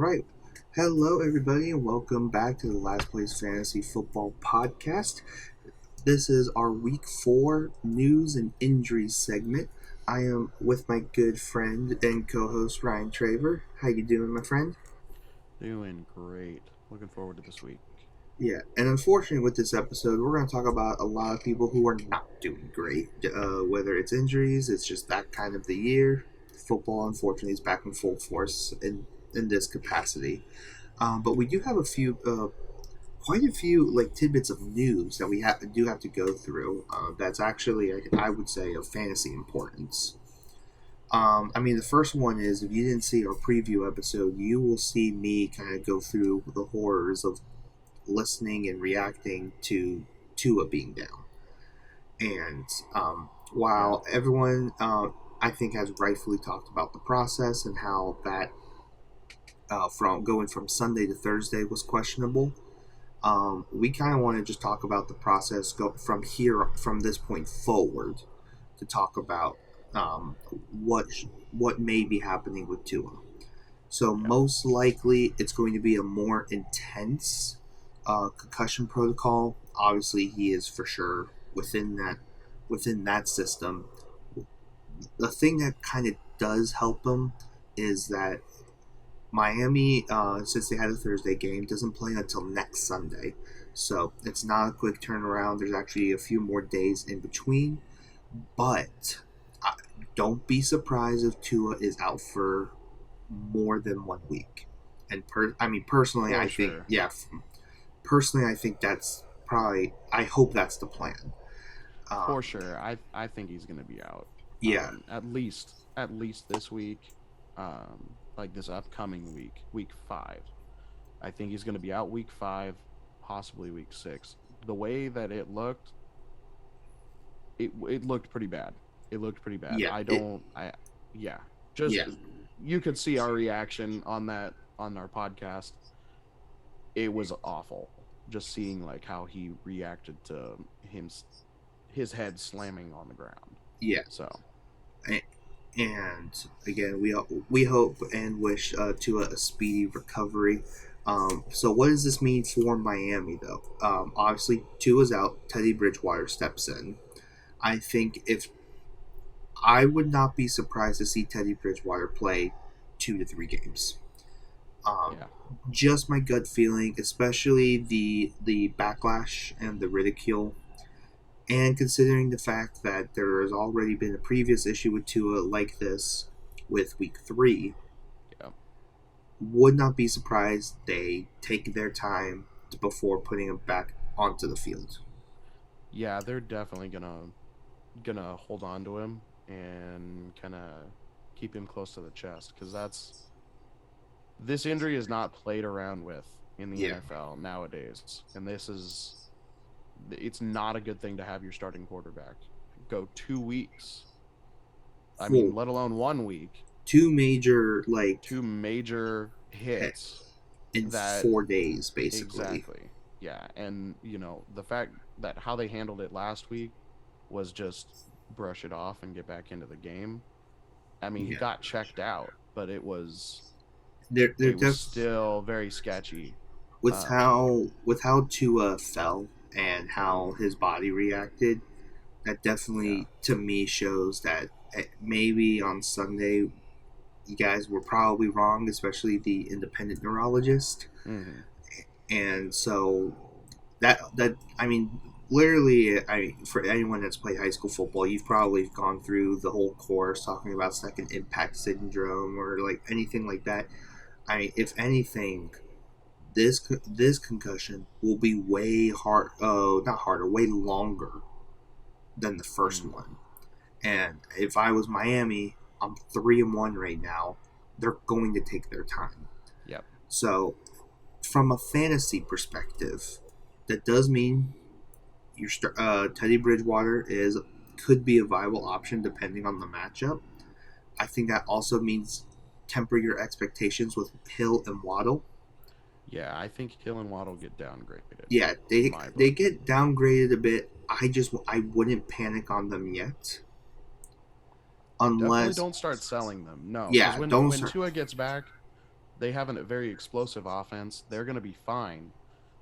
right. Hello, everybody, and welcome back to the Last Place Fantasy Football Podcast. This is our Week 4 news and injuries segment. I am with my good friend and co-host Ryan Traver. How you doing, my friend? Doing great. Looking forward to this week. Yeah, and unfortunately, with this episode, we're going to talk about a lot of people who are not doing great. Whether it's injuries, it's just that kind of the year. Football, unfortunately, is back in full force in this capacity. But we do have quite a few like tidbits of news that we do have to go through. That's actually, I would say, of fantasy importance. The first one is if you didn't see our preview episode, you will see me kind of go through the horrors of listening and reacting to Tua being down. And while everyone, I think, has rightfully talked about the process and how that from going from Sunday to Thursday was questionable. We kind of want to just talk about the process from this point forward to talk about what may be happening with Tua. So most likely it's going to be a more intense concussion protocol. Obviously, he is for sure within that system. The thing that kind of does help him is that Miami, since they had a Thursday game, doesn't play until next Sunday. So it's not a quick turnaround. There's actually a few more days in between. But don't be surprised if Tua is out for more than 1 week. And personally, I think, personally, I think that's probably, I hope that's the plan. For sure. I think he's going to be out. Yeah. At least this week. Like this upcoming week 5. I think he's going to be out week 5, possibly week 6. The way that it looked pretty bad. It looked pretty bad. Yeah, you could see our reaction on our podcast. It was awful. Just seeing like how he reacted to his head slamming on the ground. Yeah. So and again, we hope and wish Tua a speedy recovery. So what does this mean for Miami, though? Obviously, Tua's out. Teddy Bridgewater steps in. I think I would not be surprised to see Teddy Bridgewater play 2 to 3 games. Just my gut feeling, especially the backlash and the ridicule. And considering the fact that there has already been a previous issue with Tua like this with week 3, would not be surprised they take their time before putting him back onto the field. Yeah, they're definitely gonna hold on to him and kind of keep him close to the chest, because this injury is not played around with in the NFL nowadays, and it's not a good thing to have your starting quarterback go 2 weeks. Let alone 1 week. Two major hits in 4 days, basically. Exactly. Yeah, and the fact that how they handled it last week was just brush it off and get back into the game. He got checked out, but it was still very sketchy. With how Tua fell and how his body reacted, that definitely to me shows that maybe on Sunday you guys were probably wrong, especially the independent neurologist. Mm-hmm. And so literally, for anyone that's played high school football, you've probably gone through the whole course talking about second impact syndrome or like anything like that. If anything, this concussion will be way way longer than the first one. And if I was Miami, I'm 3-1 right now. They're going to take their time. Yep. So, from a fantasy perspective, that does mean Teddy Bridgewater could be a viable option depending on the matchup. I think that also means temper your expectations with Hill and Waddle. Yeah, I think Hill and Waddle get downgraded. Yeah, they get downgraded a bit. I wouldn't panic on them yet. Definitely don't start selling them. No. Yeah, when don't. Tua gets back, They have a very explosive offense. They're going to be fine,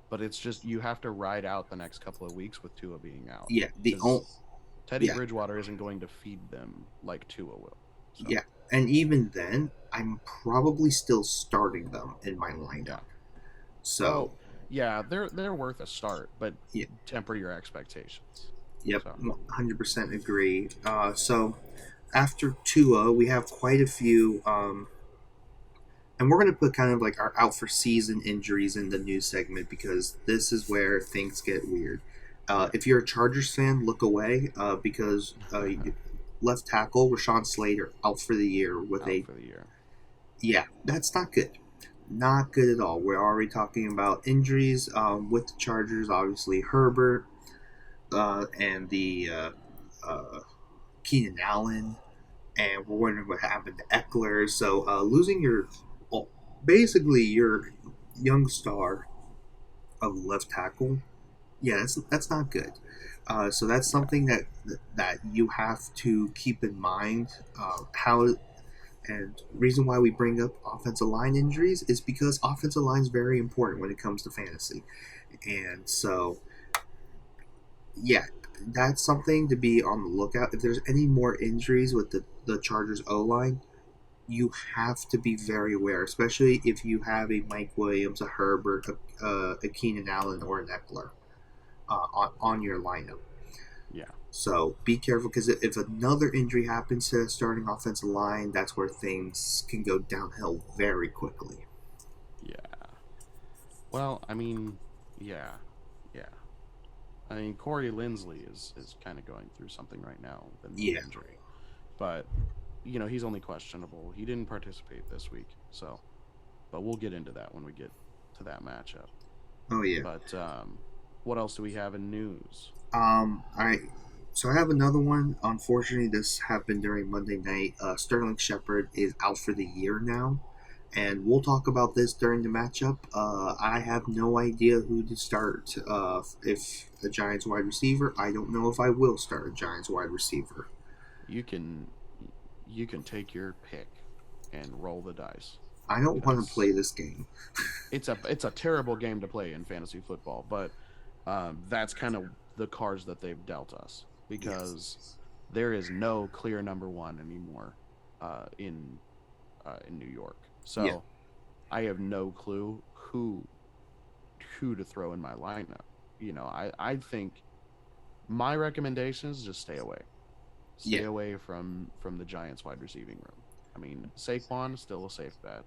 but it's just you have to ride out the next couple of weeks with Tua being out. Yeah, Because Teddy yeah, Bridgewater isn't going to feed them like Tua will. So, yeah, and even then, I'm probably still starting them in my lineup. yeah. So Oh, yeah, they're worth a start, but yeah, temper your expectations. yep, So, 100% agree. So after Tua, we have quite a few, and we're going to put kind of like our out for season injuries in the news segment because this is where things get weird. yeah. If you're a Chargers fan, look away because left tackle Rashawn Slater out for the year with Out a for the year. yeah, that's not good. Not good at all. We're already talking about injuries with the Chargers. Obviously, Herbert and the Keenan Allen, and we're wondering what happened to Eckler. So losing your, well, basically your young star of left tackle, yeah, that's not good. So that's Yeah. something that you have to keep in mind. How and reason why we bring up offensive line injuries is because offensive line is very important when it comes to fantasy, and so yeah, that's something to be on the lookout. If there's any more injuries with the Chargers O line, you have to be very aware, especially if you have a Mike Williams, a Herbert, a Keenan Allen, or an Eckler on your lineup. Yeah. So be careful because if another injury happens to the starting offensive line, that's where things can go downhill very quickly. Yeah. Well, I mean, yeah. Yeah. I mean, Corey Linsley is kind of going through something right now with a knee Yeah. injury. But, he's only questionable. He didn't participate this week. So, but we'll get into that when we get to that matchup. Oh yeah. But what else do we have in news? I so I have another one. Unfortunately, this happened during Monday night. Sterling Shepard is out for the year now, and we'll talk about this during the matchup. I have no idea who to start. If a Giants wide receiver, I don't know if I will start a Giants wide receiver. You can you can take your pick and roll the dice I don't want to play because this game. it's a terrible game to play in fantasy football, but that's kind of the cards that they've dealt us Yes. because there is no clear number one anymore in New York. Yeah. So I have no clue who to throw in my lineup. I think my recommendation is just stay away. Stay Yeah. away from the Giants wide receiving room. I mean, Saquon is still a safe bet.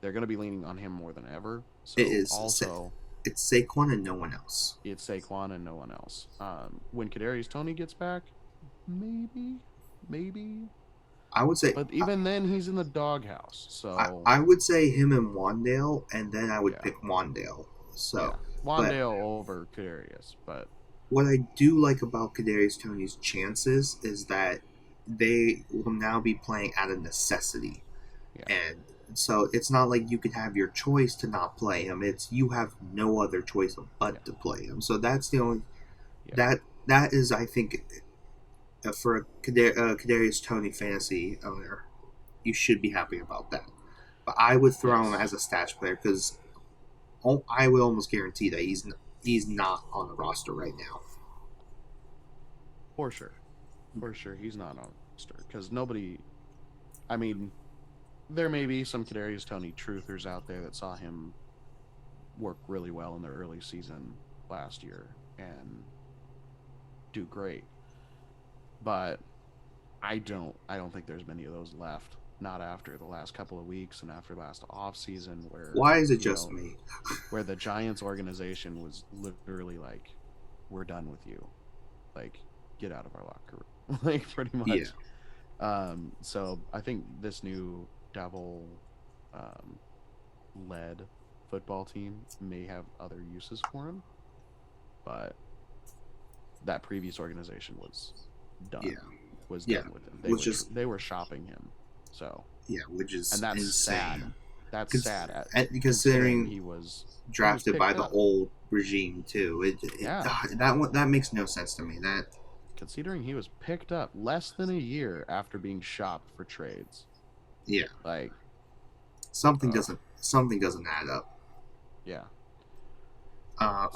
They're going to be leaning on him more than ever. It So is. also, It's Saquon and no one else. it's Saquon and no one else. When Kadarius Toney gets back, maybe. I would say. But even then, he's in the doghouse. So I would say him and Wandale, and then I would yeah, pick Wandale. So, yeah, but Wandale over Kadarius. But what I do like about Kadarius Tony's chances is that they will now be playing out of necessity, yeah, and so it's not like you can have your choice to not play him. It's you have no other choice yeah, but to play him. So that's the only yeah, that is I think for a Kadarius Tony fantasy owner, you should be happy about that. But I would throw him yes, as a stash player because I would almost guarantee that he's not on the roster right now. for sure, for sure. He's not on the roster because nobody. I mean, there may be some Kadarius Toney truthers out there that saw him work really well in the early season last year and do great. But I don't think there's many of those left. Not after the last couple of weeks and after last off season where Why is it you just know me? where the Giants organization was literally like, we're done with you. Like, get out of our locker room. Like pretty Yeah, much. So I think this new devil um, led football team may have other uses for him, but that previous organization was yeah, done was yeah. done with him. Was just They were shopping him. So, yeah, which and is that's sad. insane. That's Cons- sad considering Considering he was drafted by picked the up. old regime too, Yeah, that makes no sense to me. That considering he was picked up less than a year after being shopped for trades. yeah, Like, something ugh, doesn't something doesn't add up. Yeah.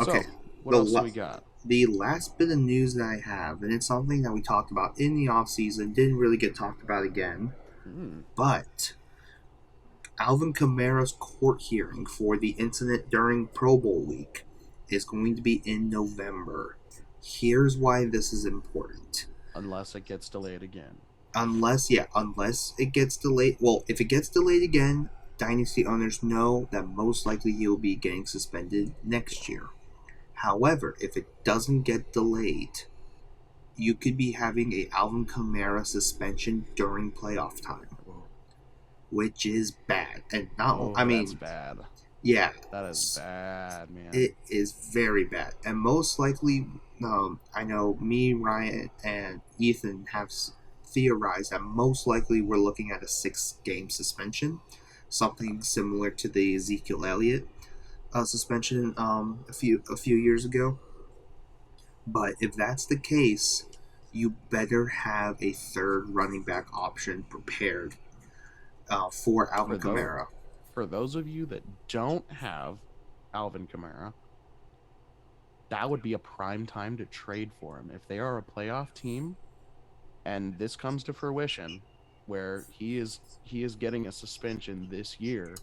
Okay. So, what else do we got? The last bit of news that I have, and it's something that we talked about in the offseason, didn't really get talked about again, but Alvin Kamara's court hearing for the incident during Pro Bowl week is going to be in November. Here's why this is important. Unless it gets delayed again. Unless it gets delayed. Well, if it gets delayed again, Dynasty owners know that most likely he'll be getting suspended next year. However, if it doesn't get delayed, you could be having a Alvin Kamara suspension during playoff time, which is bad. And that's bad. Yeah, that is bad, man. It is very bad, and most likely, I know me, Ryan, and Ethan have theorized that most likely we're looking at a 6-game suspension, something similar to the Ezekiel Elliott suspension a few years ago. But if that's the case, you better have a third running back option prepared for Alvin Kamara. For those of you that don't have Alvin Kamara, that would be a prime time to trade for him. If they are a playoff team and this comes to fruition where he is getting a suspension this year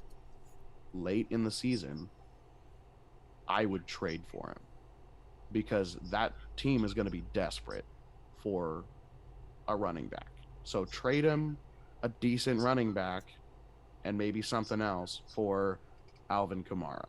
late in the season, I would trade for him, because that team is going to be desperate for a running back. So trade him a decent running back and maybe something else for Alvin Kamara.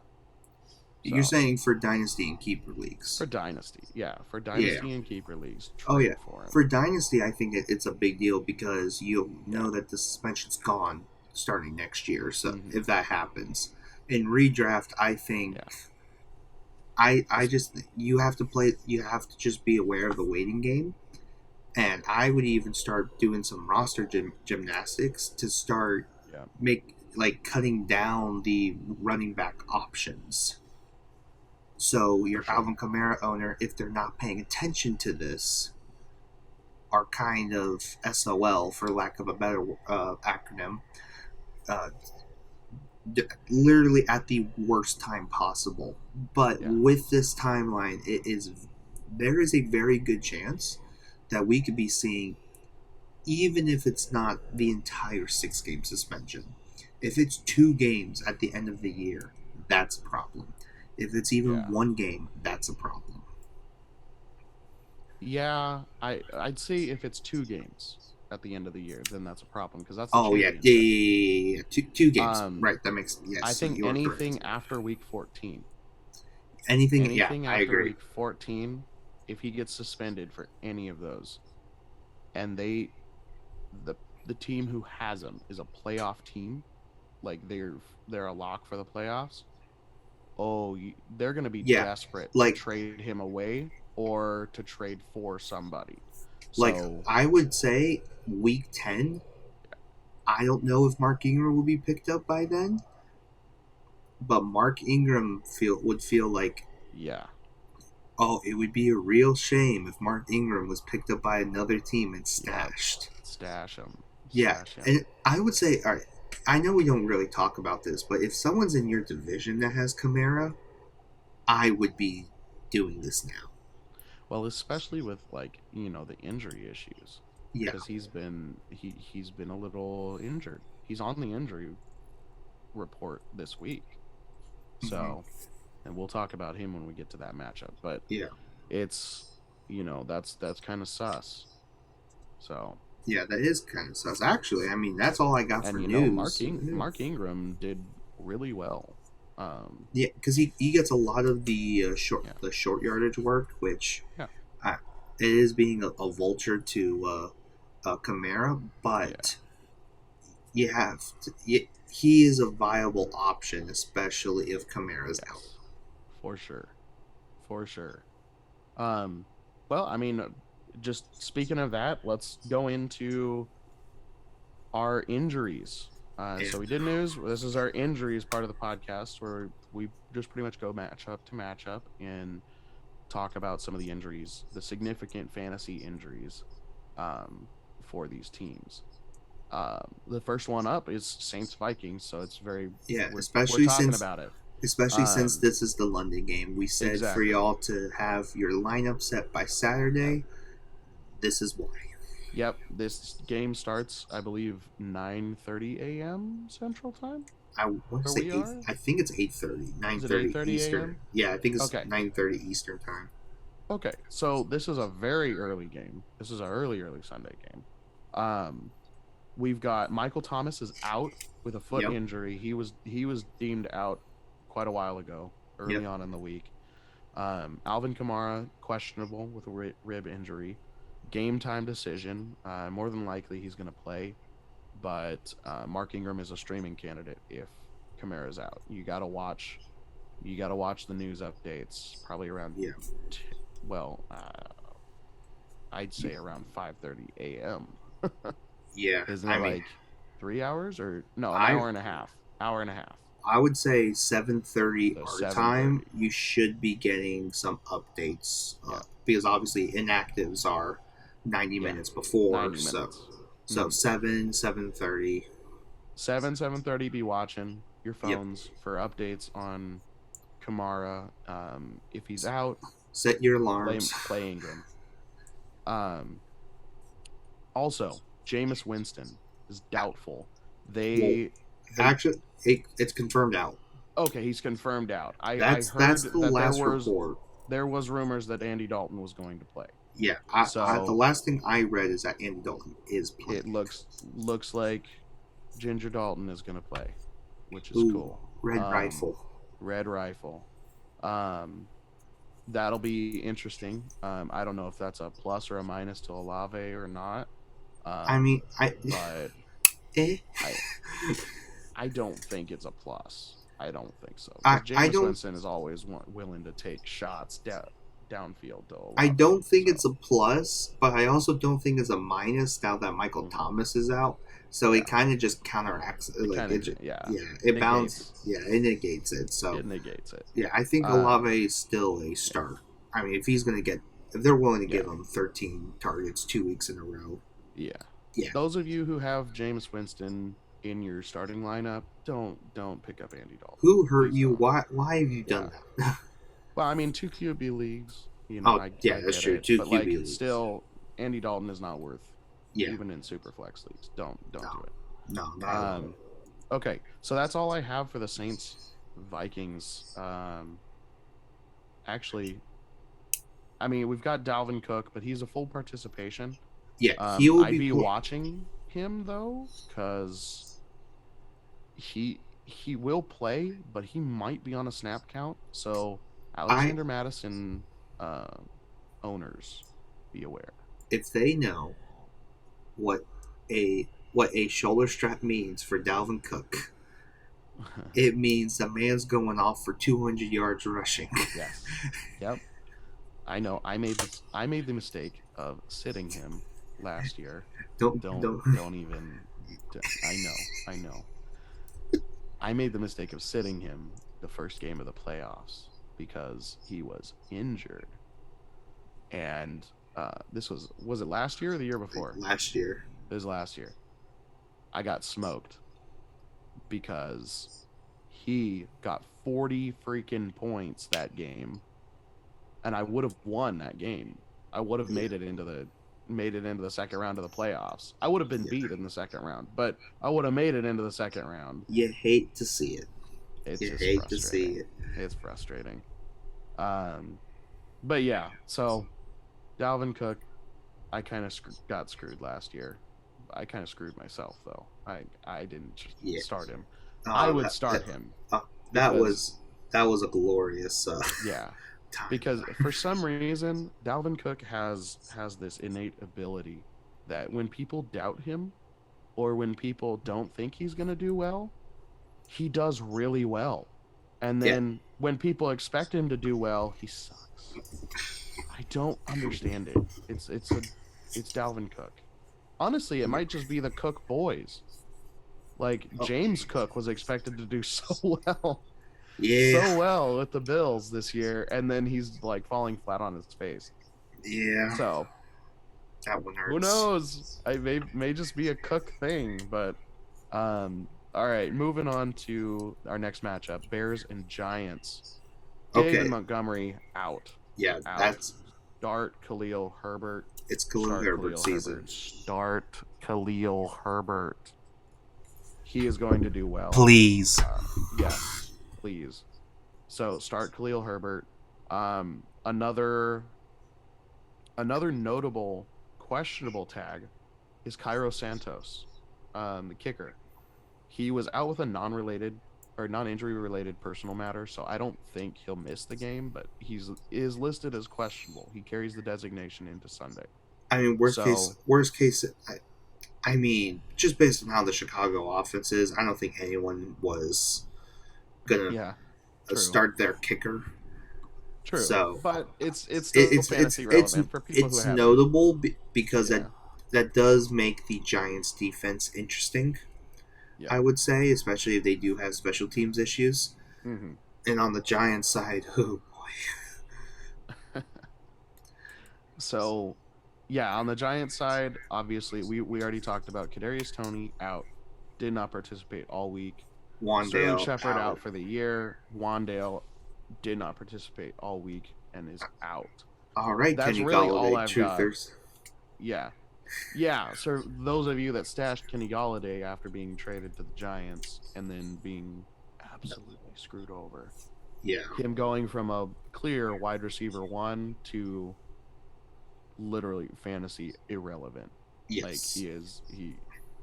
So, you're saying for Dynasty and Keeper Leagues? For Dynasty, yeah. For Dynasty and Keeper Leagues, for him. For Dynasty, I think it's a big deal because you'll know that the suspension's gone starting next year. So if that happens. In redraft, I think... I just... You have to just be aware of the waiting game. And I would even start doing some roster gymnastics to start cutting down the running back options. So your Alvin Kamara owner, if they're not paying attention to this, are kind of SOL, for lack of a better acronym, literally at the worst time possible. But with this timeline, there is a very good chance that we could be seeing, even if it's not the entire 6-game suspension, if it's 2 games at the end of the year, that's a problem. If it's even 1 game, that's a problem. Yeah, I'd say if it's 2 games at the end of the year, then that's a problem, because that's the two games, right? That makes I think anything after week 14. Anything after I agree. Week 14, if he gets suspended for any of those, and the team who has him is a playoff team, like they're a lock for the playoffs. They're going to be desperate to trade him away or to trade for somebody. I would say week 10, I don't know if Mark Ingram will be picked up by then, but Mark Ingram would feel like, it would be a real shame if Mark Ingram was picked up by another team and stashed. Stash him. And I would say, all right, I know we don't really talk about this, but if someone's in your division that has Kamara, I would be doing this now. Well, especially with the injury issues. Because he's been a little injured. He's on the injury report this week. So, and we'll talk about him when we get to that matchup. But it's that's kind of sus. So. Yeah, that is kind of sus. Actually, I mean, that's all I got for news. Mark Ingram did really well. Because he gets a lot of the short yardage work, which it is being a vulture to Kamara, but he is a viable option, especially if Kamara's out. For sure. Well, I mean, just speaking of that, let's go into our injuries. So we did news. This is our injuries part of the podcast, where we just pretty much go matchup to matchup and talk about some of the injuries, the significant fantasy injuries for these teams. The first one up is Saints Vikings, so it's very Yeah, we're talking about it. especially since this is the London game. We said for Exactly. y'all to have your lineup set by Saturday. This is why. Yep, this game starts, I believe, 9:30 a.m. Central Time, I want to where say we 8. are. I think it's 8:30, Is it 9:30 8:30 Eastern. a.m.? Yeah, I think it's Okay. 9:30 Eastern time. Okay, so this is a very early game. This is an early Sunday game. We've got Michael Thomas is out with a foot Yep. injury. He was deemed out quite a while ago, early Yep. on in the week. Alvin Kamara questionable with a rib injury. Game time decision. More than likely he's going to play, but Mark Ingram is a streaming candidate if Kamara's out. You got to watch. You got to watch the news updates. Probably around. Yeah. I'd say around 5:30 a.m. Yeah. Isn't I it mean, like 3 hours or no, an I hour and a half? Hour and a half. I would say 7:30 So our time. 7:30. You should be getting some updates Yeah. because obviously inactives are 90 Yeah. minutes before. 90 minutes. So 7:30. 7:30 be watching your phones for updates on Kamara. If he's out, Set your alarms. play Ingram. Also, Jameis Winston is doubtful. Actually, it's confirmed out. Okay, he's confirmed out. I heard That's the that last report. there was rumors that Andy Dalton was going to play. Yeah, the last thing I read is that Andy Dalton is playing. It looks like Ginger Dalton is going to play, which is cool. Red Rifle. Red Rifle. That'll be interesting. I don't know if that's a plus or a minus to Olave or not. I don't think it's a plus. I don't think so. Jameis Winston is always willing to take shots downfield. I don't think it's a plus, but I also don't think it's a minus now that Michael Thomas is out. So it kind of just counteracts it. It bounces. Yeah, it negates it. So it negates it. Yeah, I think Olave is still a start. I mean, if they're willing to give him 13 targets 2 weeks in a row. Yeah. Those of you who have Jameis Winston in your starting lineup, don't pick up Andy Dalton. Who hurt you? Why have you done that? Well, I mean, 2 QB leagues. That's true. 2 QB leagues. Still, Andy Dalton is not worth. Even in Superflex leagues, don't do it. No, not at all. Okay, so that's all I have for the Saints Vikings. Actually, I mean, we've got Dalvin Cook, but he's a full participation. Yeah, he will I'd be watching him though, because he will play, but he might be on a snap count. So Alexander Madison owners, be aware. If they know what a shoulder strap means for Dalvin Cook, it means the man's going off for 200 yards rushing. Yes. Yep. I know. I made the mistake of sitting him last year. Don't even. I know. I made the mistake of sitting him the first game of the playoffs because he was injured, and this was it last year or the year before? Last year. It was last year. I got smoked because he got 40 freaking points that game, and I would have won that game. I would have made it into the second round of the playoffs. I would have been beat in the second round, but I would have made it into the second round. You hate to see it. To see it. It's frustrating. But yeah, so Dalvin Cook, I kind of got screwed last year. I kind of screwed myself though. I didn't start him. I would start him. That was a glorious. Time. Because for some reason, Dalvin Cook has this innate ability that when people doubt him, or when people don't think he's going to do well, he does really well. And then when people expect him to do well, he sucks. I don't understand it. It's Dalvin Cook. Honestly, it might just be the Cook boys. Like James Cook was expected to do so well. So well with the Bills this year, and then he's like falling flat on his face. Yeah. So That one Who hurts. knows? I may just be a Cook thing, but all right, moving on to our next matchup, Bears and Giants. David Okay, Montgomery out. yeah, Out. that's Start Khalil Herbert. it's Khalil Start Herbert Khalil season. Herbert. Start Khalil Herbert. He is going to do well. Please. Yes, please. So start Khalil Herbert. Another notable questionable tag is Cairo Santos, the kicker. He was out with a non-related or non-injury related personal matter, so I don't think he'll miss the game, but is listed as questionable. He carries the designation into Sunday. I mean, worst case. I mean, just based on how the Chicago offense is, I don't think anyone was gonna Yeah, true. start their kicker. True, So but it's still it's fantasy relevant for people who it's have him. notable because Yeah, that does make the Giants defense interesting. yeah. I would say, especially if they do have special teams issues. Mm-hmm. And on the Giants side, oh boy, So, yeah, on the Giants side, obviously we already talked about Kadarius Toney out, did not participate all week. Sterling Wandale Shepard out. out for the year. Wandale did not participate all week and is out. All right, That's Kenny really all Galladay, I've got. truthers. Yeah. Yeah, so those of you that stashed Kenny Galladay after being traded to the Giants and then being absolutely screwed over. Yeah, Him going from a clear wide receiver 1 to literally fantasy irrelevant. yes. Like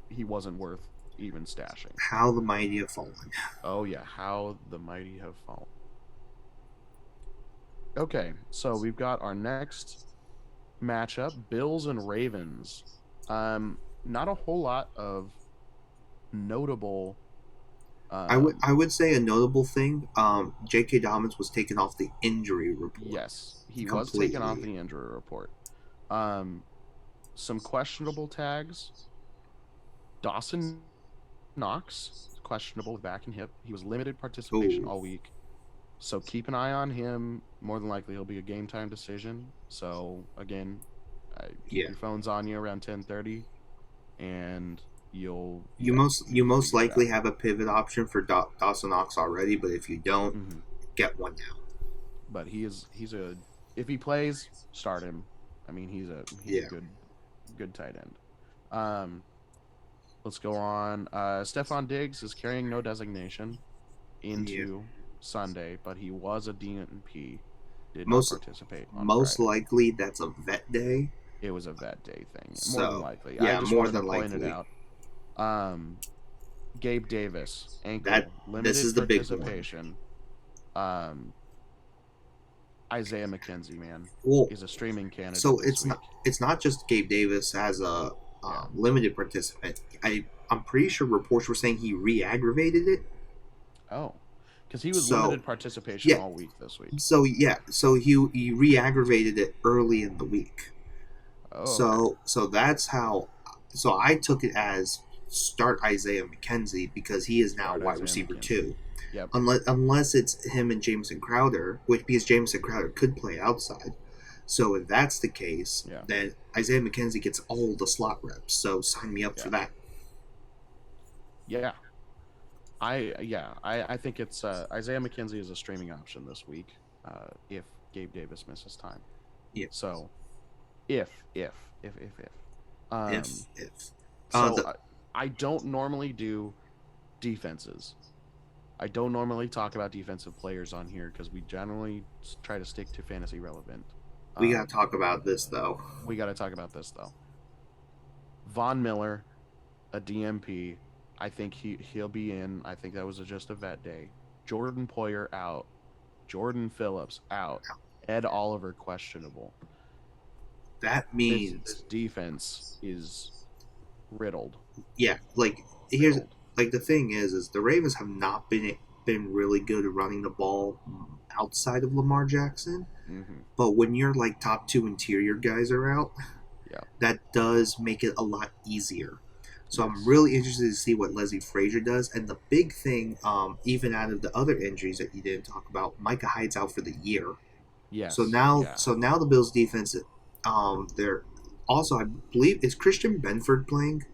he wasn't worth even stashing. How the mighty have fallen. Oh yeah, how the mighty have fallen. Okay, so we've got our next matchup, Bills and Ravens. Not a whole lot of notable. I would say a notable thing. J.K. Dobbins was taken off the injury report. Yes, he was completely. taken off the injury report. Some questionable tags. Dawson Knox, questionable with back and hip. He was limited participation all week. So keep an eye on him. More than likely, he'll be a game time decision. So again, keep your phones on you around 10:30, and you most likely have a pivot option for Dawson Knox already. But if you don't, get one now. But he's a if he plays, start him. I mean, he's a good tight end. Let's go on. Stephon Diggs is carrying no designation into Sunday, but he was a DNP. Did not participate on Friday. Likely, that's a vet day. It was a vet day thing. So, more than likely. Yeah, I just more wanted than to likely. point it out. Gabe Davis, ankle, limited this is the participation. Big one. Isaiah McKenzie, man, is a streaming candidate. So week. it's not just Gabe Davis as a limited participant. I'm pretty sure reports were saying he re-aggravated it. Oh, because he was limited participation all week this week. So he re-aggravated it early in the week. Oh, so that's how. So I took it as start Isaiah McKenzie because he is now wide receiver 2. Yep. Unless it's him and Jameson Crowder, because Jameson Crowder could play outside. So if that's the case, then Isaiah McKenzie gets all the slot reps. So sign me up for that. Yeah. I think it's Isaiah McKenzie is a streaming option this week if Gabe Davis misses time. Yeah. So if. I don't normally do defenses. I don't normally talk about defensive players on here because we generally try to stick to fantasy relevant. We got to talk about this, though. Von Miller, a DMP. I think he'll be in. I think that was just a vet day. Jordan Poyer out. Jordan Phillips out. Ed Oliver questionable. That means this defense is riddled. Yeah, the thing is the Ravens have not been really good at running the ball outside of Lamar Jackson. Mm-hmm. But when your top 2 interior guys are out, that does make it a lot easier. So I'm really interested to see what Leslie Frazier does. And the big thing, even out of the other injuries that you didn't talk about, Micah Hyde's out for the year. Yes. So now the Bills defense, they're Also, I believe is Christian Benford playing?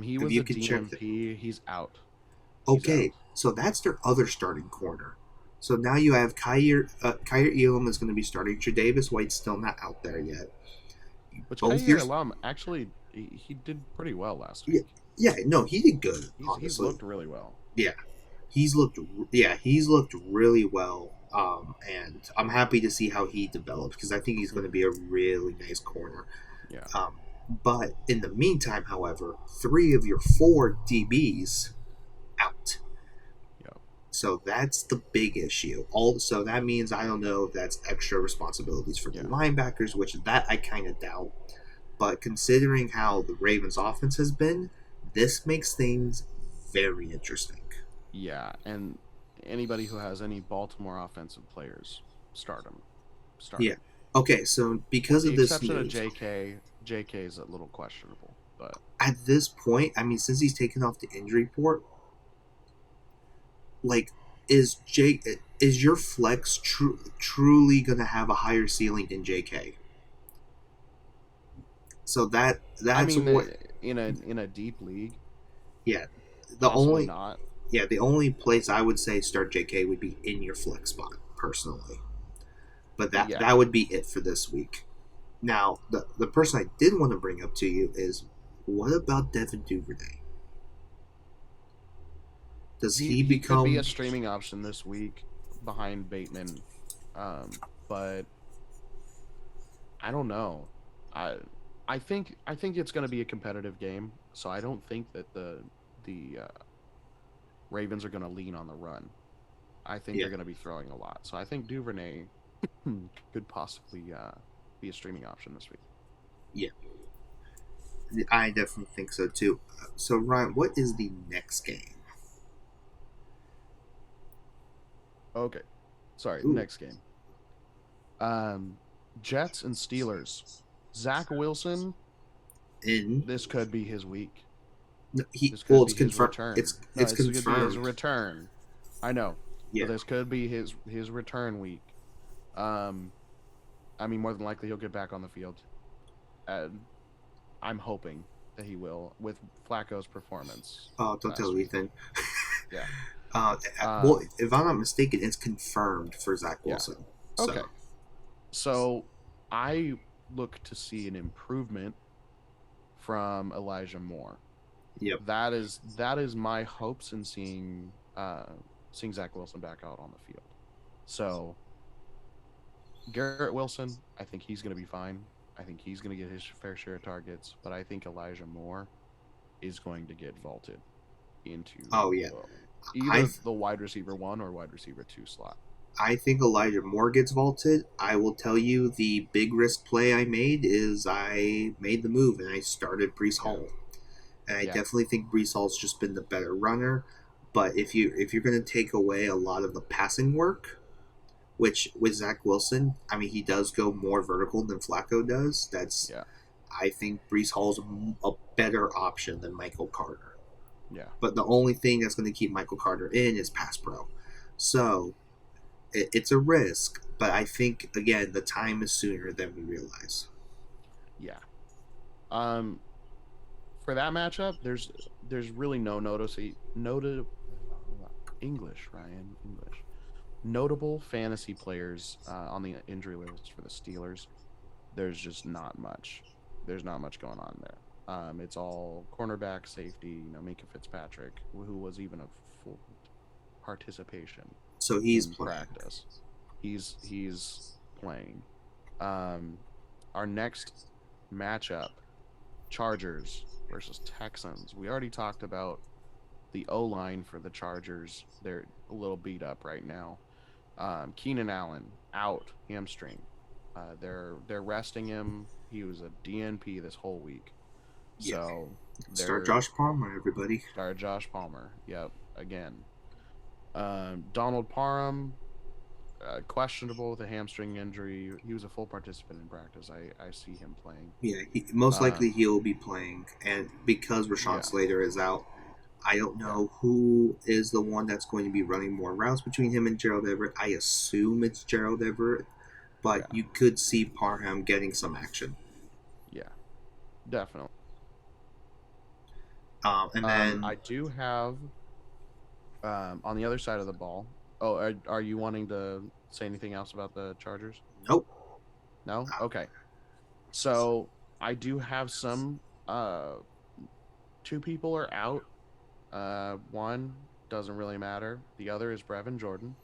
He If was you a can check that. DMP. He's out. He's out. Okay, so that's their other starting corner. So now you have Kyer Elam is going to be starting. Tre'Davious White's still not out there yet. Which Both Khalil years, Alum actually he did pretty well last yeah, week. yeah, no, he did good. He's Honestly, looked really well. yeah, he's looked really well. And I'm happy to see how he develops because I think he's going to be a really nice corner. Yeah. But in the meantime, however, 3 of your 4 DBs out. Yeah. So that's the big issue. So that means I don't know if that's extra responsibilities for the linebackers, which that I kind of doubt. But considering how the Ravens' offense has been, this makes things very interesting. Yeah, and anybody who has any Baltimore offensive players, start them. Start Yeah. them. Okay, so because With of the this exception of news, JK is a little questionable, but at this point, I mean, since he's taken off the injury report, like, is your flex truly going to have a higher ceiling than JK? So I that's mean, what. in a deep league, Yeah, the possibly only not. the only place I would say start JK would be in your flex spot personally, but that would be it for this week. Now, the person I did want to bring up to you is, what about Devin Duvernay? Does he He could be become? a streaming option this week behind Bateman, but I don't know. I I think it's going to be a competitive game, so I don't think that the Ravens are going to lean on the run. I think Yeah, they're going to be throwing a lot. So I think Duvernay could possibly be a streaming option this week. yeah, I definitely think so too. So Ryan, what is the next game? Okay. Sorry, Ooh, next game. Jets and Steelers. Zach Wilson, in this could be his week. he This well, could it's be his confirmed. return. No, It's this could be his confirmed. return. I know. Yeah, But this could be his return week. Um, I mean, more than likely he'll get back on the field. And I'm hoping that he will with Flacco's performance oh, don't last tell week. Ethan. Yeah. Well, Um, if I'm not mistaken, it's confirmed for Zach yeah. Wilson. Okay. So So I look to see an improvement from Elijah Moore. yep. That is my hopes in seeing Zach Wilson back out on the field. So Garrett Wilson, I think he's going to be fine. I think he's going to get his fair share of targets, but I think Elijah Moore is going to get vaulted into Oh yeah. either the wide receiver 1 or wide receiver 2 slot. I think Elijah Moore gets vaulted. I will tell you the big risk play I made is I made the move and I started Brees Hall. And I definitely think Brees Hall's just been the better runner. But if you're going to take away a lot of the passing work, which with Zach Wilson, I mean he does go more vertical than Flacco does. I think Brees Hall's a better option than Michael Carter. Yeah. But the only thing that's going to keep Michael Carter in is pass pro. So it's a risk, but I think again the time is sooner than we realize. Yeah. For that matchup, there's really no notable fantasy players on the injury list for the Steelers. There's just not much. There's not much going on there. It's all cornerback, safety. Minka Fitzpatrick, who was even a full participation. So he's in playing. Practice. He's playing. Our next matchup, Chargers versus Texans. We already talked about the O-line for the Chargers. They're a little beat up right now. Keenan Allen out, hamstring. They're resting him. He was a DNP this whole week. Yeah. So Start Josh Palmer, everybody. Start Josh Palmer. Yep, again. Donald Parham, questionable with a hamstring injury. He was a full participant in practice. I see him playing. Yeah, most likely he'll be playing, and because Rashawn Slater is out, I don't know who is the one that's going to be running more routes between him and Gerald Everett. I assume it's Gerald Everett, but Yeah, you could see Parham getting some action. yeah, definitely. And then I do have on the other side of the ball. Oh, are you wanting to say anything else about the Chargers? nope. No? Okay. So I do have some uh two people are out. One doesn't really matter. The other is Brevin Jordan.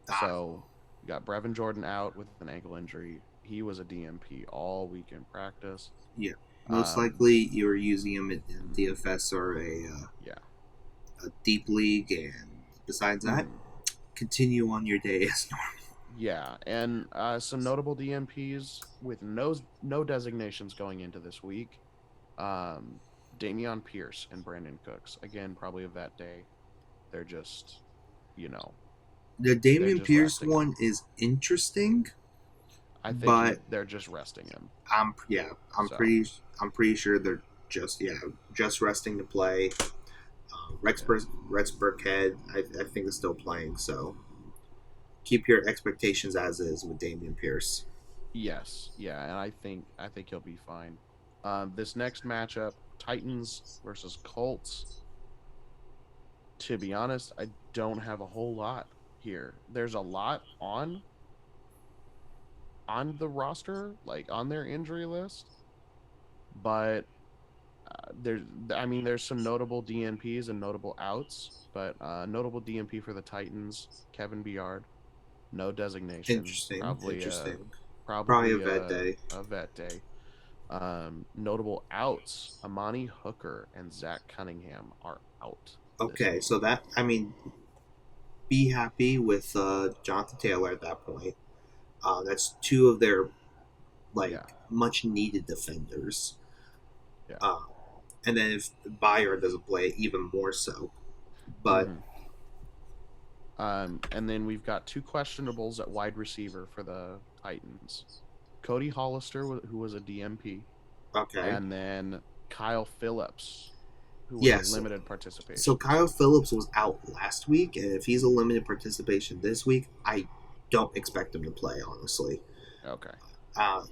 Ah, So you got Brevin Jordan out with an ankle injury. He was a DMP all week in practice. yeah. Most Um, likely you're using him in DFS or yeah. a deep league, and besides that, Mhm. continue on your day as normal. Yeah, and some notable DMPs with no designations going into this week. Um, Dameon Pierce and Brandon Cooks. Again, probably a vet day. They're just, you know, The they're Damian just Pierce resting one him. is interesting, I think but they're just resting him. I'm So pretty sure they're just resting to play. yeah. Rex Burkhead, I think is still playing, so keep your expectations as is with Damian Pierce. Yes, yeah, and I think he'll be fine. This next matchup, Titans versus Colts. To be honest, I don't have a whole lot here. There's a lot on the roster, like on their injury list, but there's I mean there's some notable DNPs and notable outs, but notable DNP for the Titans, Kevin Byard, no designation, Interesting. Probably a probably vet day. a vet day. Notable outs, Amani Hooker and Zach Cunningham are out this Okay, week. so that I mean, be happy with Jonathan Taylor at that point. That's two of their like Yeah, much needed defenders. yeah. Uh, and then if Bayer doesn't play, even more so. But hmm and then we've got two questionables at wide receiver for the Titans. Cody Hollister, who was a DMP, okay, and then Kyle Phillips, who was a yes. limited So participation. Kyle Phillips was out last week, and if he's a limited participation this week, I don't expect him to play, honestly. Okay. Uh,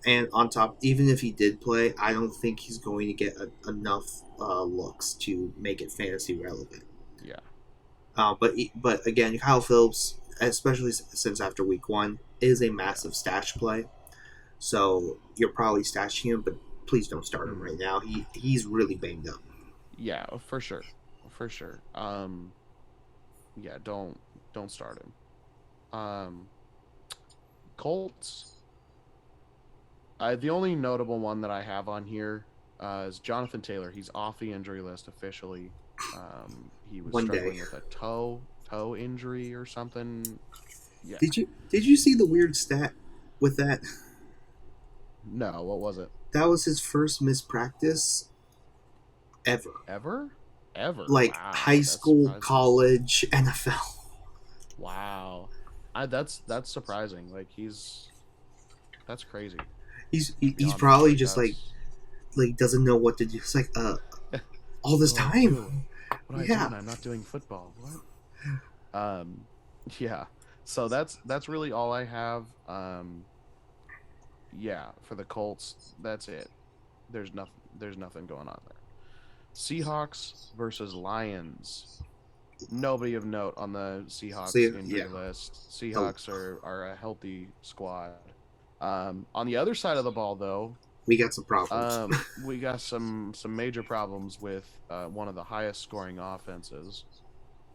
and on top, even if he did play, I don't think he's going to get enough looks to make it fantasy relevant. Yeah. But again, Kyle Phillips, especially since after week one, is a Yeah. massive stash play. So you're probably stashing him, but please don't start him hmm right now. He's really banged up. Yeah, for sure. For sure. Yeah, don't start him. Colts. The only notable one that I have on here is Jonathan Taylor. He's off the injury list officially. He was One day. struggling with a toe injury or something. Yeah. Did you see the weird stat with that? No, what was it? That was his first missed practice ever. Ever? Ever? Like Wow, high that's school, surprising. college, NFL. Wow. That's surprising. Like that's crazy. To be He's honest, probably like just that's like doesn't know what to do. It's like all what this do I do? time. What do I do Yeah. when I'm not doing football? What? Um, yeah. So that's really all I have. Yeah, for the Colts, that's it. There's nothing going on there. Seahawks versus Lions. Nobody of note on the So Seahawks yeah, injury list. the, Seahawks are a healthy squad. On the other side of the ball, though, we got some problems. we got some major problems with one of the highest scoring offenses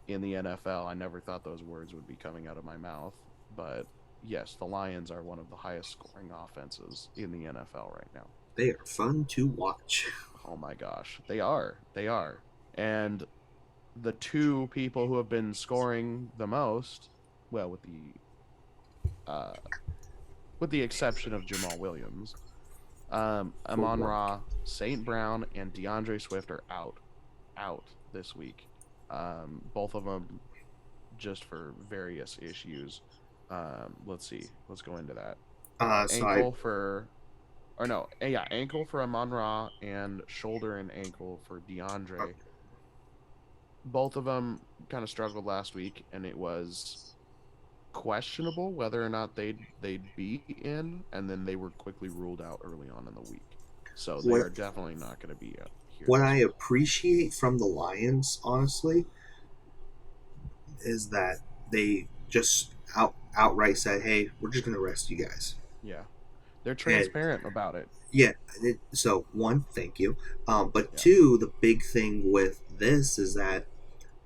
in the NFL. I never thought those words would be coming out of my mouth, but yes, the Lions are one of the highest scoring offenses in the NFL right now. They are fun to watch. Oh my gosh, they are. They are. And the two people who have been scoring the most, well, uh, with the exception of Jamal Williams, For Amon one. Ra, St. Brown, and DeAndre Swift are out this week. Both of them just for various issues. Let's see. Let's go into that. So I Ankle for, or no, yeah, ankle for Amon Ra and shoulder and ankle for DeAndre. Both of them kind of struggled last week, and it was questionable whether or not they'd be in, and then they were quickly ruled out early on in the week. So they What are definitely not going to be here what this I week. appreciate from the Lions, honestly, is that they just outright said, "Hey, we're just going to rest you guys." Yeah, they're And transparent about it. yeah, so one, thank you. But Yeah. two, the big thing with this is that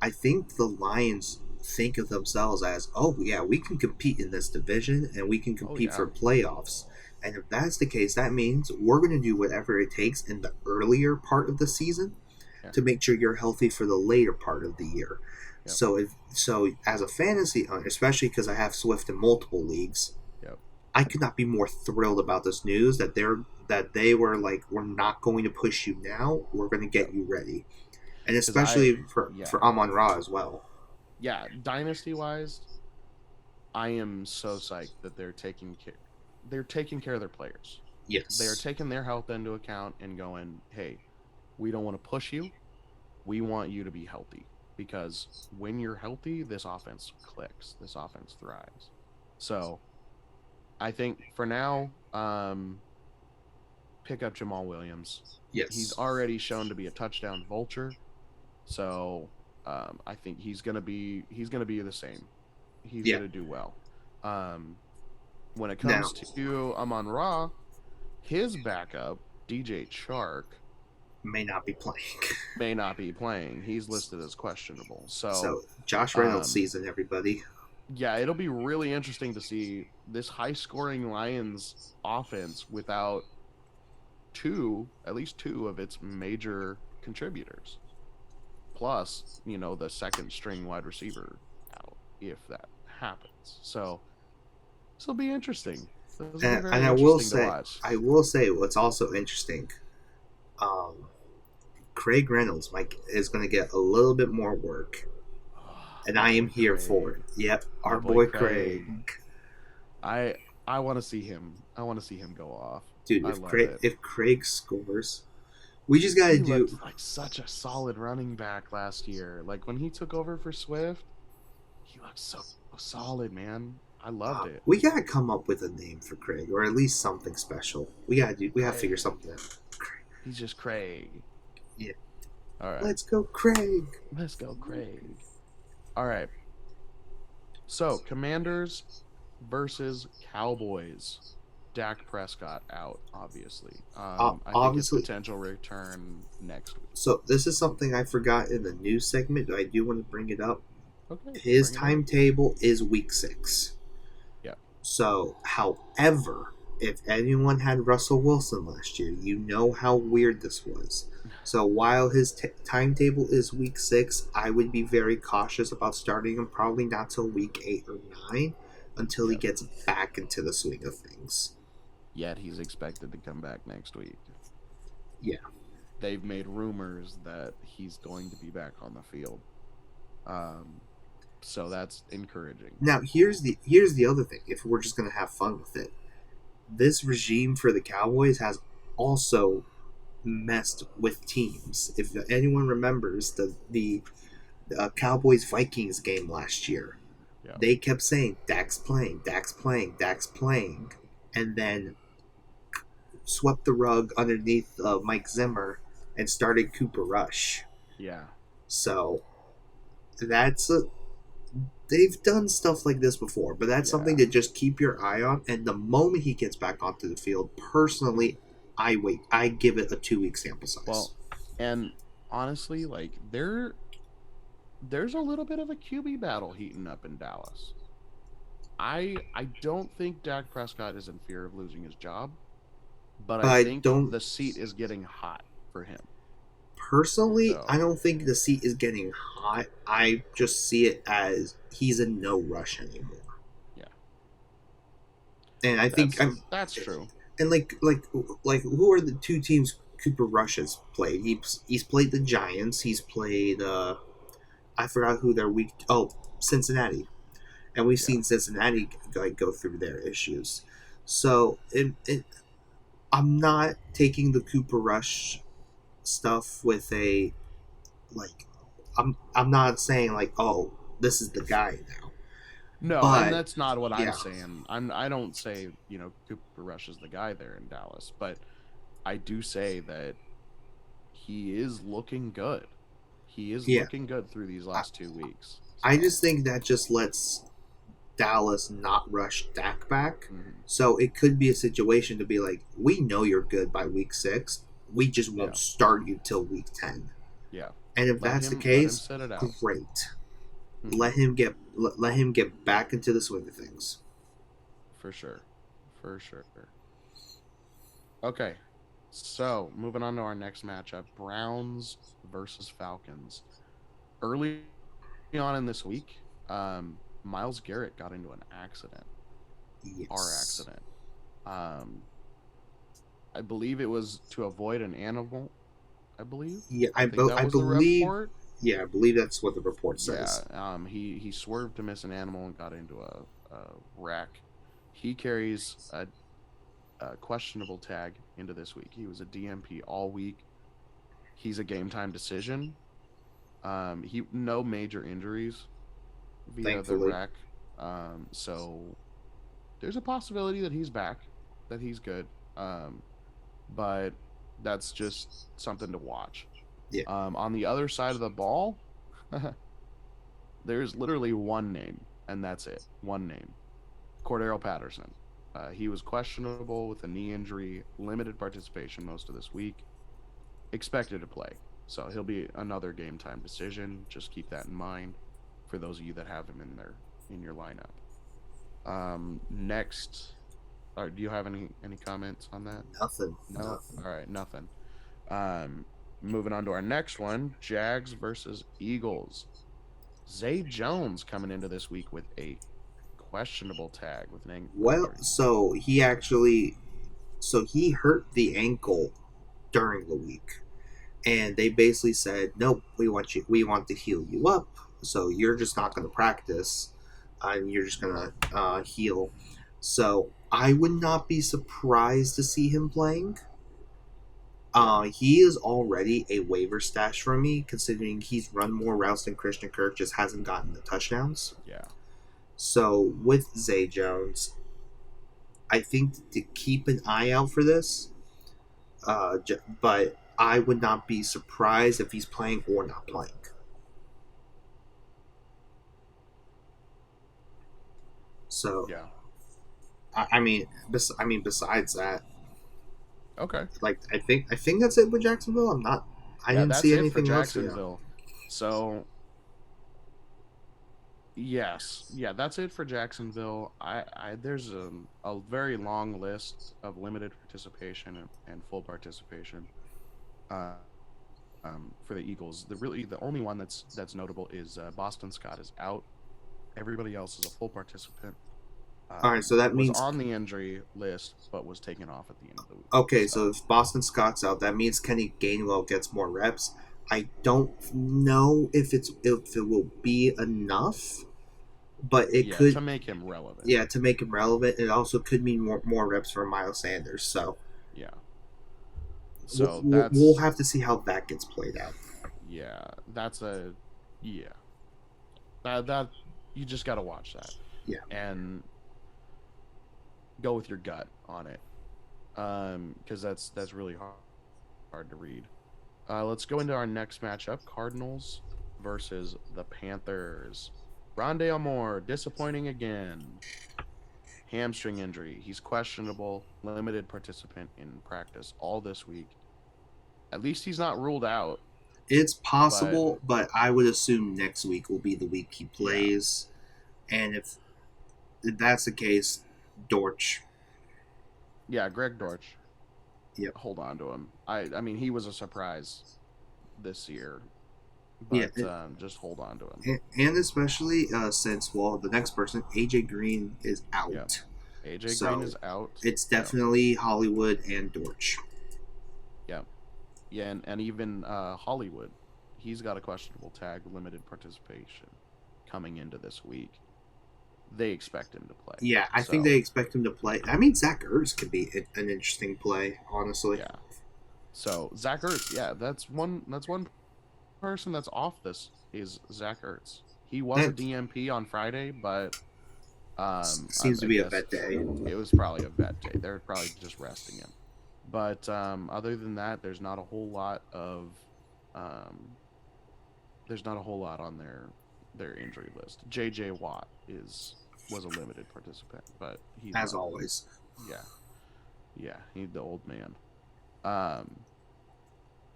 I think the Lions think of themselves as, oh yeah, we can compete in this division and we can Oh compete yeah. for playoffs. And if that's the case, that means we're going to do whatever it takes in the earlier part of the season Yeah. to make sure you're healthy for the later part of the year. Yep. So as a fantasy owner, especially because I have Swift in multiple leagues, Yep. I could not be more thrilled about this news that they were like, we're not going to push you now, we're going to get Yep. you ready, and Because I, especially yeah, for Amon Ra as well. yeah. Dynasty wise, I am so psyched that they're taking care of their players. They are Yes. taking their health into account and going, hey, we don't want to push you. We want you to be healthy, because when you're healthy, this offense clicks. This offense thrives. So I think for now, pick up Jamal Williams. He's Yes. already shown to be a touchdown vulture. So I think he's gonna be the same. He's Yeah. gonna do well. Um, when it Now, comes to Amon Ra, his backup DJ Chark may not be playing. may not be playing. He's listed as questionable. So So Josh Reynolds um, season, everybody. yeah, it'll be really interesting to see this high-scoring Lions offense without at least two of its major contributors. Plus, the second string wide receiver out if that happens. So this will be interesting. This will be And very I will interesting to say, watch. what's also interesting. Um, Craig Reynolds, Mike, is going to get a little bit more work, and My I am boy here for Craig. it. Yep, My our boy boy Craig. Craig. I I want to see him. I want to see him go off. Dude, I love it. If Craig scores, we just got to He do. looked like such a solid running back last year. Like when he took over for Swift, he looked so solid, man. I loved it. We got to come up with a name for Craig, or at least something special. We got to do. We got to figure Craig. something out. Craig. He's just Craig. Yeah. All right. Let's go, Craig. Let's go, Craig. All right. So, Commanders versus Cowboys. Dak Prescott out, obviously. I think his Obviously. potential return next week. So this is something I forgot in the news segment, but I do want to bring it up. Okay. His bring it up. timetable is week 6. Yeah. So, however, if anyone had Russell Wilson last year, you know how weird this was. So while his timetable is week 6, I would be very cautious about starting him. Probably not till week 8 or 9, until he gets back into the swing of things. Yet he's expected to come back next week. Yeah. They've made rumors that he's going to be back on the field. So that's encouraging. Now here's the other thing. If we're just gonna have fun with it, this regime for the Cowboys has also messed with teams. If anyone remembers the Cowboys Vikings game last year, they kept saying Dak's playing, Dak's playing, Dak's playing, and then swept the rug underneath Mike Zimmer and started Cooper Rush. Yeah. So they've done stuff like this before, but that's something to just keep your eye on. And the moment he gets back onto the field, personally, I give it a 2-week sample size. Well, and honestly, like there's a little bit of a QB battle heating up in Dallas. I don't think Dak Prescott is in fear of losing his job, but I think the seat is getting hot for him. Personally, I don't think the seat is getting hot. I just see it as he's in no rush anymore. Yeah. And I think that's true. And like who are the two teams Cooper Rush has played? He's played the Giants. He's played I forgot who their Cincinnati. And we've seen Cincinnati go through their issues. So I'm not taking the Cooper Rush stuff with a I'm not saying like, oh, this is the guy now. No, and But that's not what I'm yeah, saying. I don't say, Cooper Rush is the guy there in Dallas, but I do say that he is looking good. He is yeah, looking good through these I, last 2 weeks. I So, just think that just lets Dallas not rush Dak back. mhm. So it could be a situation to be like, we know you're good by week 6. We just won't Yeah, start you till week 10. yeah. And if Let that's the him case, sit it out. great. Hmm. Let him get back into the swing of things. For sure, for sure. Okay, so moving on to our next matchup: Browns versus Falcons. Early on in this week, Myles Garrett got into an accident, car Yes. accident. Um, I believe it was to avoid an animal. I believe. Yeah, I think that I was the believe. report. Yeah, I believe that's what the report Yeah. says. He swerved to miss an animal and got into a wreck. He carries a questionable tag into this week. He was a DMP all week. He's a game time decision. He no major injuries via the Thankfully, wreck. So there's a possibility that he's back, that he's good. But that's just something to watch. yeah. On the other side of the ball, there's literally one name, and that's it. One name. Cordarrell Patterson. He was questionable with a knee injury, limited participation most of this week, expected to play. So he'll be another game time decision. Just keep that in mind for those of you that have him in your lineup. Next, do you have any comments on that? Nothing. No. Nothing. All right, nothing. Um, Moving on to our next one: Jags versus Eagles. Zay Jones coming into this week with a questionable tag with an ankle Well, injury. so he hurt the ankle during the week, and they basically said, "Nope, we want to heal you up. So you're just not going to practice, and you're just going to heal." So I would not be surprised to see him playing. Yeah, He is already a waiver stash for me, considering he's run more routes than Christian Kirk, just hasn't gotten the touchdowns. yeah, So with Zay Jones, I think to keep an eye out for this. But I would not be surprised if he's playing or not playing. So yeah. besides that, Okay. like I think that's it with Jacksonville. I Yeah, didn't that's see it for anything else. Yeah. Jacksonville. So, yes, yeah, that's it for Jacksonville. There's a very long list of limited participation and full participation. Uh, for the Eagles, the only one that's notable is Boston Scott is out. Everybody else is a full participant. All right, so that Was means on the injury list, but was taken off at the end of the week. okay. So So if Boston Scott's out, that means Kenny Gainwell gets more reps. I don't know if it will be enough, but it yeah, to could. make him relevant. Yeah, to make him relevant. It also could mean more reps for Miles Sanders. So Yeah. So we'll that's have to see how that gets played out. yeah, that's a yeah. That you just got to watch that Yeah. and go with your gut on it. Because that's really hard to read. Let's go into our next matchup: Cardinals versus the Panthers. Rondale Moore disappointing again. Hamstring injury. He's questionable. Limited participant in practice all this week. At least he's not ruled out. It's But possible, but I would assume next week will be the week he yeah, plays. And if that's the case, Dortch. yeah, Greg Dortch. Yep. Hold on to him. I mean, he was a surprise this year, Yeah. but just hold on to him. And especially since, well, the next person, AJ Green, is Yeah, out. AJ Green So is out. it's Yep. definitely Hollywood and Dortch. Yeah, yeah, and even Hollywood, he's got a questionable tag, limited participation, coming into this week. They expect him to play. Yeah, I think they expect him to play. I mean, Zach Ertz could be an interesting play, honestly. Yeah. So Zach Ertz, yeah, that's one person that's off this is Zach Ertz. He was a And DMP on Friday, but Seems to I be a guess vet day. it was probably a vet day. They're probably just resting him. But other than that, there's not a whole lot um, on their injury list. J.J. Watt was a limited participant, but he's As not. always. Yeah, he's the old man. Um,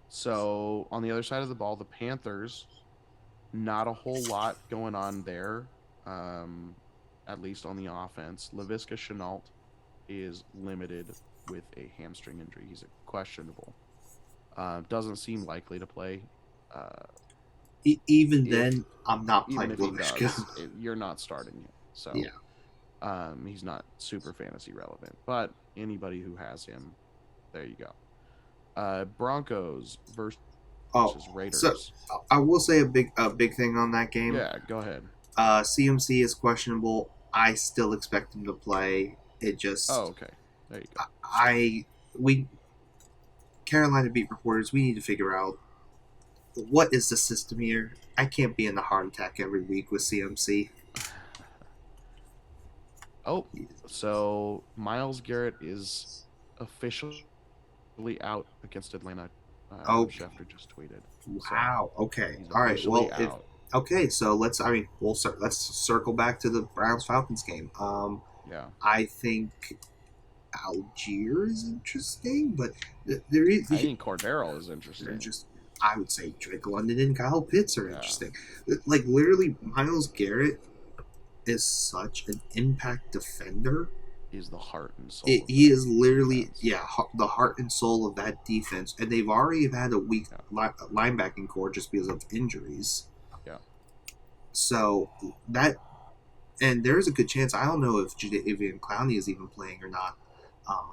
so on the other side of the ball, the Panthers, not a whole lot going on there. Um, at least on the offense, Laviska Shenault is limited with a hamstring injury. He's questionable. Doesn't seem likely to play. Uh, Even if then, I'm not even playing if he Laviska. does, you're not starting him. So Yeah. he's not super fantasy relevant. But anybody who has him, there you go. Broncos versus Oh, Raiders. so I will say a big thing on that game. Yeah, go ahead. CMC is questionable. I still expect him to play. It just. Oh, okay. There you go. We Carolina beat reporters. We need to figure out what is the system here. I can't be in a heart attack every week with CMC. Oh, so Myles Garrett is officially out against Atlanta. Schefter just tweeted. Wow. So okay. All right. Well, okay. So let's circle back to the Browns Falcons game. Yeah. I think Algier is interesting, but I think Cordarrell is interesting. I would say Drake London and Kyle Pitts are interesting. Like literally, Myles Garrett is such an impact defender. He's the heart and soul. He is literally the heart and soul of that defense, and they've already had a weak linebacking core just because of injuries. Yeah. So that, and there's a good chance. I don't know if Jadeveon Clowney is even playing or not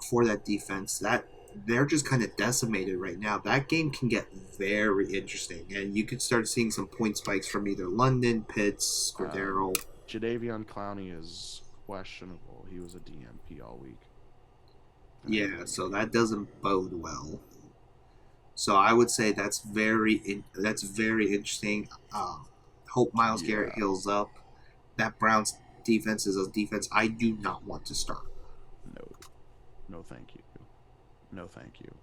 for that defense. That they're just kind of decimated right now. That game can get very interesting, and you could start seeing some point spikes from either London, Pitts, Cordarrell. Jadeveon Clowney is questionable. He was a DMP all week. Yeah, so that doesn't bode well. So I would say that's very interesting. Hope Myles Garrett heals up. That Browns defense is a defense I do not want to start. No, thank you. No, thank you.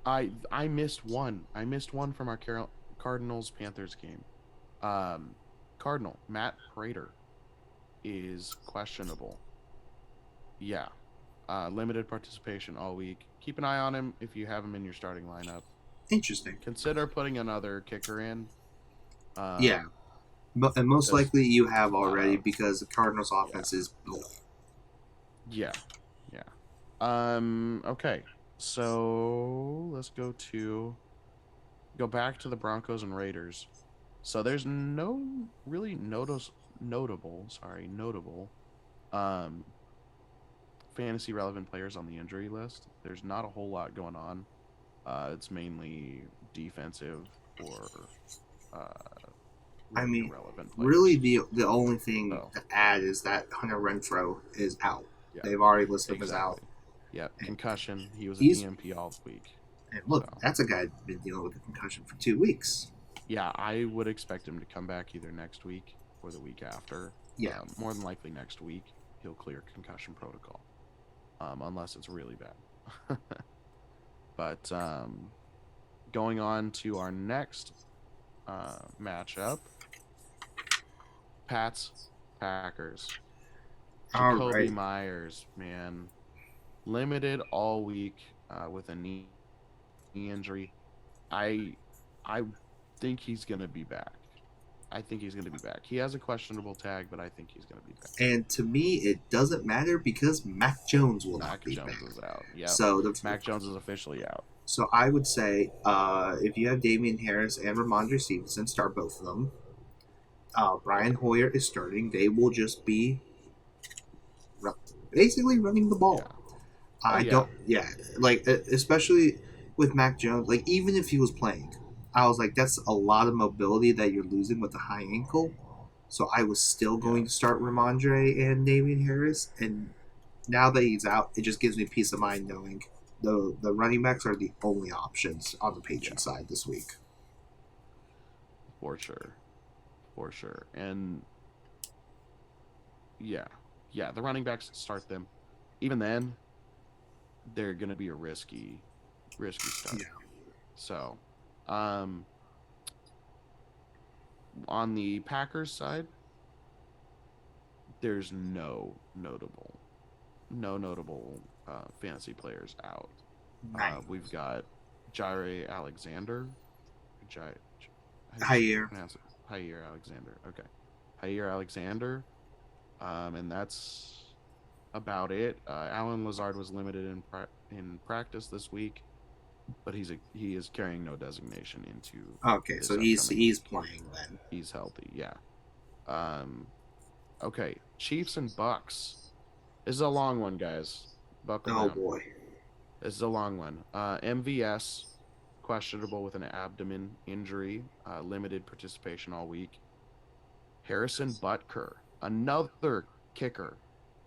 I missed one. I missed one from our Cardinals Panthers game. Cardinal Matt Prater is questionable. Yeah. Limited participation all week. Keep an eye on him if you have him in your starting lineup. Interesting. Consider putting another kicker in. Yeah. And most likely you have already because the Cardinals' offense is. Yeah. Okay. So let's go back to the Broncos and Raiders. So there's no really notable fantasy relevant players on the injury list. There's not a whole lot going on. It's mainly defensive or relevant players. Really the only thing to add is that Hunter Renfrow is out. Yeah. They've already listed him as out. Yep, concussion. He was a DMP all week. And look, that's a guy who's been dealing with a concussion for 2 weeks. Yeah, I would expect him to come back either next week or the week after. Yeah. More than likely next week, he'll clear concussion protocol. Unless it's really bad. But going on to our next matchup, Packers. Jacoby Myers, man. Limited all week with a knee injury. I think he's going to be back. He has a questionable tag, but I think he's going to be back. And to me, it doesn't matter because Mac Jones will not be back. Mac Jones is out. Yeah. So Mac Jones is officially out. So I would say if you have Damian Harris and Ramondre Stevenson, start both of them. Brian Hoyer is starting. They will just be basically running the ball. Especially with Mac Jones, like even if he was playing, I was like, that's a lot of mobility that you're losing with a high ankle. So I was still going to start Ramondre and Damian Harris, and now that he's out, it just gives me peace of mind knowing the running backs are the only options on the Patriots side this week. for sure, for sure. And yeah, yeah, the running backs start them. Even then, they're gonna be a risky start. Yeah. So, um, on the Packers side, there's no notable fantasy players out. Nice. We've got Jaire Alexander. Jaire, how do you Higher. pronounce it? Jaire Alexander. Okay, Jaire Alexander. And that's about it. Alan Lazard was limited in practice this week, but he is carrying no designation into Okay, this so upcoming he's week. playing then. He's healthy. Yeah. Um. Okay. Chiefs and Bucks. This is a long one, guys. Buckle Oh down. boy. This is a long one. MVS questionable with an abdomen injury, limited participation all week. Harrison Butker, another kicker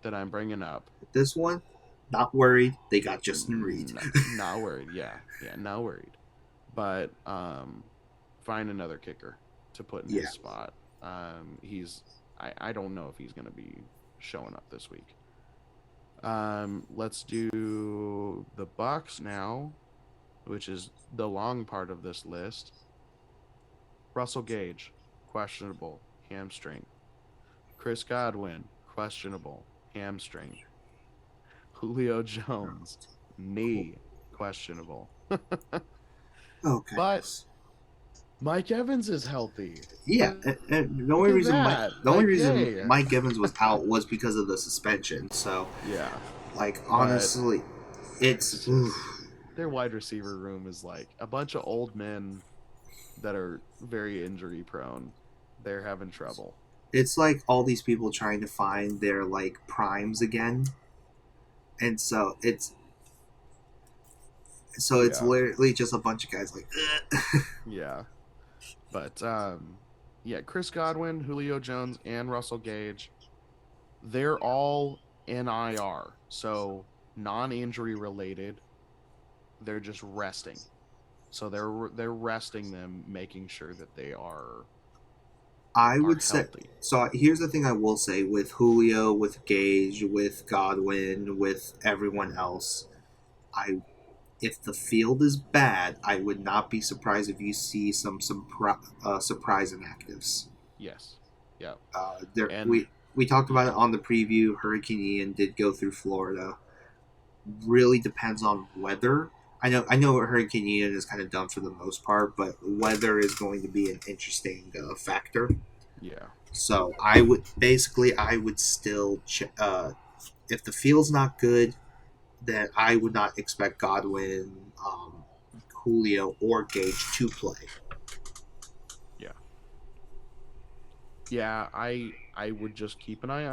that I'm bringing up. This one, not worried. They got Justin Reed. Not worried. Yeah, not worried. But find another kicker to put in his spot. I don't know if he's going to be showing up this week. Let's do the Bucks now, which is the long part of this list. Russell Gage, questionable, hamstring. Chris Godwin, questionable, hamstring. Julio Jones, knee, questionable. Okay. But Mike Evans is healthy. Yeah, and the only reason Mike Evans was out was because of the suspension. So yeah, like honestly, it's their wide receiver room is like a bunch of old men that are very injury prone. They're having trouble. It's like all these people trying to find their like primes again, and so it's literally just a bunch of guys like yeah. But yeah, Chris Godwin, Julio Jones, and Russell Gage, they're all in IR, so non-injury related. They're just resting, so they're resting them, making sure that they are. I would say healthy. so. Here's the thing I will say with Julio, with Gage, with Godwin, with everyone else. If the field is bad, I would not be surprised if you see some surprise inactives. Yes. Yeah. We talked about it on the preview. Hurricane Ian did go through Florida. Really depends on weather. I know Hurricane Ian is kind of done for the most part, but weather is going to be an interesting factor. Yeah. So I would still if the field's not good, then I would not expect Godwin, Julio, or Gage to play. Yeah. Yeah, I would just keep an eye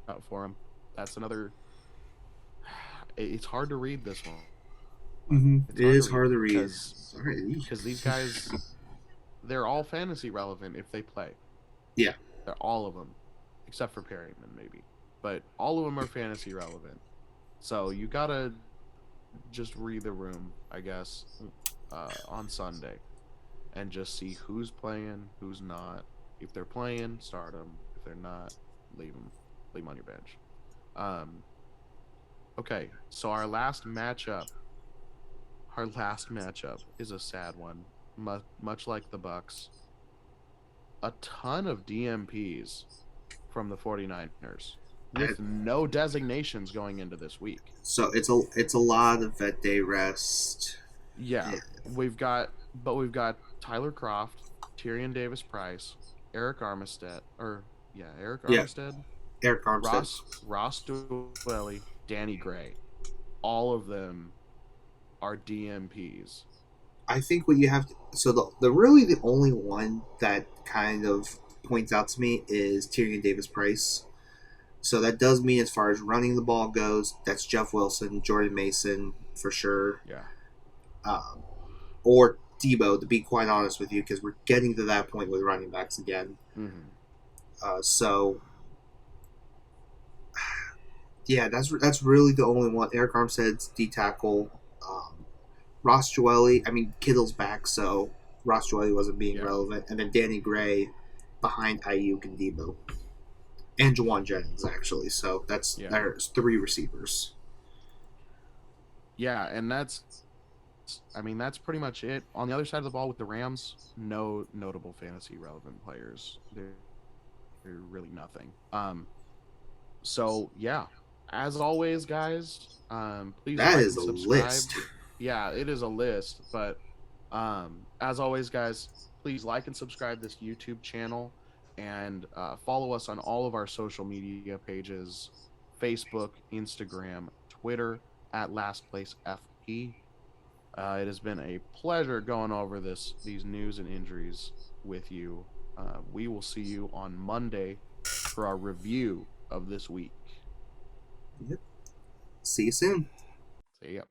out for him. That's another. It's hard to read this one. Mm-hmm. It is hard to read because these guys, they're all fantasy relevant if they play. Yeah, they're all of them, except for Perryman maybe, but all of them are fantasy relevant. So you gotta just read the room, I guess, on Sunday, and just see who's playing, who's not. If they're playing, start them. If they're not, leave them on your bench. Okay, so our last matchup is a sad one, much like the Bucks. A ton of DMPs from the 49ers. With no designations going into this week. So it's a lot of vet day rest. Yeah. We've got Tyler Kroft, Tyrion Davis-Price, Eric Armstead. Ross Dwelly, Danny Gray. All of them are DMPs. I think what you have to, so the really the only one that kind of points out to me is Tyrion Davis-Price. So that does mean, as far as running the ball goes, that's Jeff Wilson, Jordan Mason for sure. Yeah. Or Debo, to be quite honest with you, because we're getting to that point with running backs again. Mm-hmm. So, yeah, that's really the only one. Eric Armstead's D tackle. Ross Joelle, I mean, Kittle's back, so Ross Dwelly wasn't being Yeah. relevant, and then Danny Gray behind Ayuk and Debo. And Jawan Jennings, actually. So Yeah. there's 3 receivers. Yeah, and that's pretty much it. On the other side of the ball with the Rams, no notable fantasy relevant players. They're really nothing. So yeah, as always, guys, please That like is and a subscribe. list. Yeah, it is a list, but as always, guys, please like and subscribe this YouTube channel and follow us on all of our social media pages: Facebook, Instagram, Twitter at Last Place FP. It has been a pleasure going over these news and injuries with you. We will see you on Monday for our review of this week. Yep. See you soon. See ya.